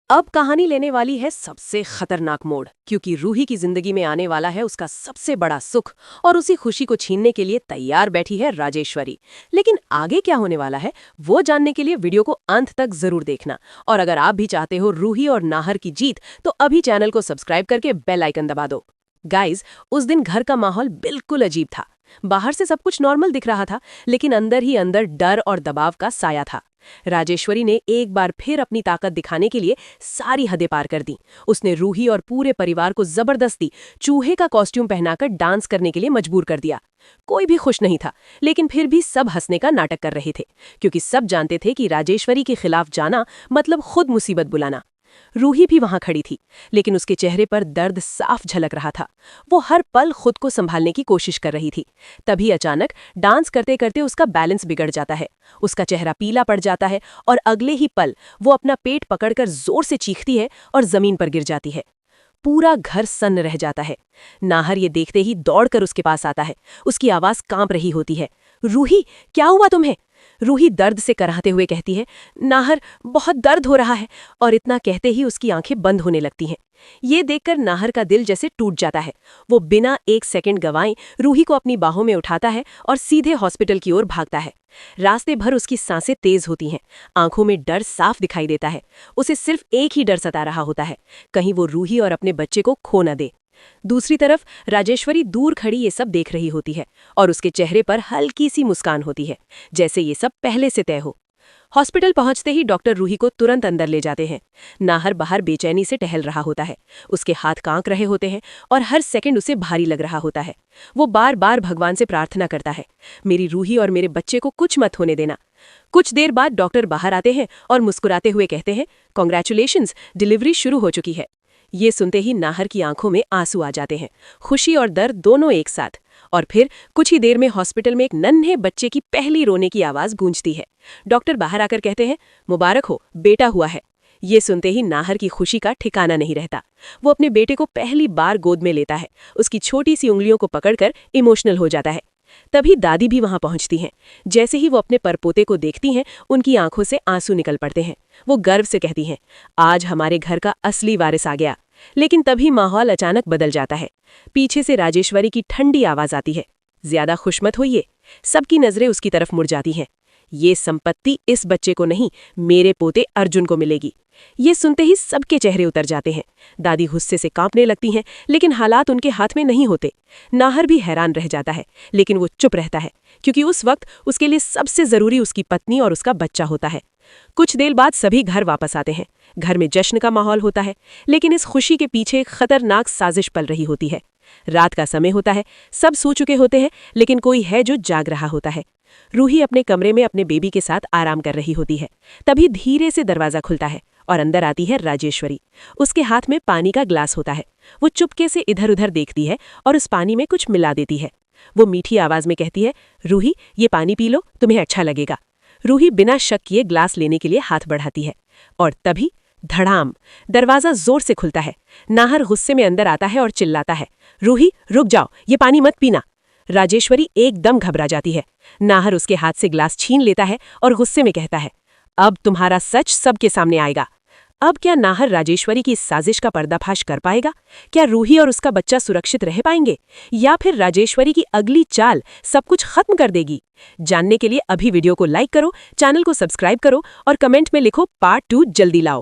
अब कहानी लेने वाली है सबसे खतरनाक मोड़, क्योंकि रूही की जिंदगी में आने वाला है उसका सबसे बड़ा सुख और उसी खुशी को छीनने के लिए तैयार बैठी है राजेश्वरी। लेकिन आगे क्या होने वाला है वो जानने के लिए वीडियो को अंत तक जरूर देखना। और अगर आप भी चाहते हो रूही और नाहर की जीत, तो अभी चैनल को सब्सक्राइब करके बेल आइकन दबा दो। गाइज, उस दिन घर का माहौल बिल्कुल अजीब था। बाहर से सब कुछ नॉर्मल दिख रहा था, लेकिन अंदर ही अंदर डर और दबाव का साया था। राजेश्वरी ने एक बार फिर अपनी ताकत दिखाने के लिए सारी हदें पार कर दी। उसने रूही और पूरे परिवार को जबरदस्ती चूहे का कॉस्ट्यूम पहनाकर डांस करने के लिए मजबूर कर दिया। कोई भी खुश नहीं था, लेकिन फिर भी सब हंसने का नाटक कर रहे थे, क्योंकि सब जानते थे कि राजेश्वरी के खिलाफ जाना मतलब खुद मुसीबत बुलाना। रूही भी वहां खड़ी थी, लेकिन उसके चेहरे पर दर्द साफ झलक रहा था। वो हर पल खुद को संभालने की कोशिश कर रही थी। तभी अचानक डांस करते करते उसका बैलेंस बिगड़ जाता है। उसका चेहरा पीला पड़ जाता है और अगले ही पल वो अपना पेट पकड़कर जोर से चीखती है और जमीन पर गिर जाती है। पूरा घर सन्न रह जाता है। नाहर ये देखते ही दौड़कर उसके पास आता है। उसकी आवाज कांप रही होती है। रूही, क्या हुआ तुम्हें? रूही दर्द से कराहते हुए कहती है, नाहर, बहुत दर्द हो रहा है। और इतना कहते ही उसकी आंखें बंद होने लगती हैं। ये देखकर नाहर का दिल जैसे टूट जाता है। वो बिना एक सेकंड गंवाए रूही को अपनी बाहों में उठाता है और सीधे हॉस्पिटल की ओर भागता है। रास्ते भर उसकी सांसें तेज होती हैं, आंखों में डर साफ दिखाई देता है। उसे सिर्फ एक ही डर सता रहा होता है, कहीं वो रूही और अपने बच्चे को खो न दे। दूसरी तरफ राजेश्वरी दूर खड़ी ये सब देख रही होती है और उसके चेहरे पर हल्की सी मुस्कान होती है, जैसे ये सब पहले से तय हो। हॉस्पिटल पहुंचते ही डॉक्टर रूही को तुरंत अंदर ले जाते हैं। नाहर बाहर बेचैनी से टहल रहा होता है। उसके हाथ कांप रहे होते हैं और हर सेकंड उसे भारी लग रहा होता है। वो बार बार भगवान से प्रार्थना करता है, मेरी रूही और मेरे बच्चे को कुछ मत होने देना। कुछ देर बाद डॉक्टर बाहर आते हैं और मुस्कुराते हुए कहते हैं, कॉन्ग्रेचुलेशंस, डिलीवरी शुरू हो चुकी है। ये सुनते ही नाहर की आंखों में आंसू आ जाते हैं, खुशी और दर्द दोनों एक साथ। और फिर कुछ ही देर में हॉस्पिटल में एक नन्हे बच्चे की पहली रोने की आवाज गूंजती है। डॉक्टर बाहर आकर कहते हैं, मुबारक हो, बेटा हुआ है। ये सुनते ही नाहर की खुशी का ठिकाना नहीं रहता। वो अपने बेटे को पहली बार गोद में लेता है, उसकी छोटी सी उंगलियों को पकड़कर इमोशनल हो जाता है। तभी दादी भी वहां पहुंचती हैं। जैसे ही वो अपने परपोते को देखती हैं, उनकी आंखों से आंसू निकल पड़ते हैं। वो गर्व से कहती हैं, आज हमारे घर का असली वारिस आ गया। लेकिन तभी माहौल अचानक बदल जाता है। पीछे से राजेश्वरी की ठंडी आवाज आती है, ज्यादा खुश मत होइए। सबकी नजरें उसकी तरफ मुड़ जाती हैं। ये संपत्ति इस बच्चे को नहीं, मेरे पोते अर्जुन को मिलेगी। ये सुनते ही सबके चेहरे उतर जाते हैं। दादी गुस्से से कांपने लगती हैं, लेकिन हालात उनके हाथ में नहीं होते। नाहर भी हैरान रह जाता है, लेकिन वो चुप रहता है, क्योंकि उस वक्त उसके लिए सबसे जरूरी उसकी पत्नी और उसका बच्चा होता है। कुछ देर बाद सभी घर वापस आते हैं। घर में जश्न का माहौल होता है, लेकिन इस खुशी के पीछे एक खतरनाक साजिश पल रही होती है। रात का समय होता है, सब सो चुके होते हैं, लेकिन कोई है जो जाग रहा होता है। रूही अपने कमरे में अपने बेबी के साथ आराम कर रही होती है। तभी धीरे से दरवाजा खुलता है और अंदर आती है राजेश्वरी। उसके हाथ में पानी का ग्लास होता है। वो चुपके से इधर उधर देखती है और उस पानी में कुछ मिला देती है। वो मीठी आवाज में कहती है, रूही, ये पानी पी लो, तुम्हें अच्छा लगेगा। रूही बिना शक किए ग्लास लेने के लिए हाथ बढ़ाती है और तभी धड़ाम, दरवाजा जोर से खुलता है। नाहर गुस्से में अंदर आता है और चिल्लाता है, रूही, रुक जाओ, ये पानी मत पीना। राजेश्वरी एकदम घबरा जाती है। नाहर उसके हाथ से ग्लास छीन लेता है और गुस्से में कहता है, अब तुम्हारा सच सबके सामने आएगा। अब क्या नाहर राजेश्वरी की इस साजिश का पर्दाफाश कर पाएगा? क्या रूही और उसका बच्चा सुरक्षित रह पाएंगे, या फिर राजेश्वरी की अगली चाल सब कुछ खत्म कर देगी? जानने के लिए अभी वीडियो को लाइक करो, चैनल को सब्सक्राइब करो और कमेंट में लिखो पार्ट 2 जल्दी लाओ।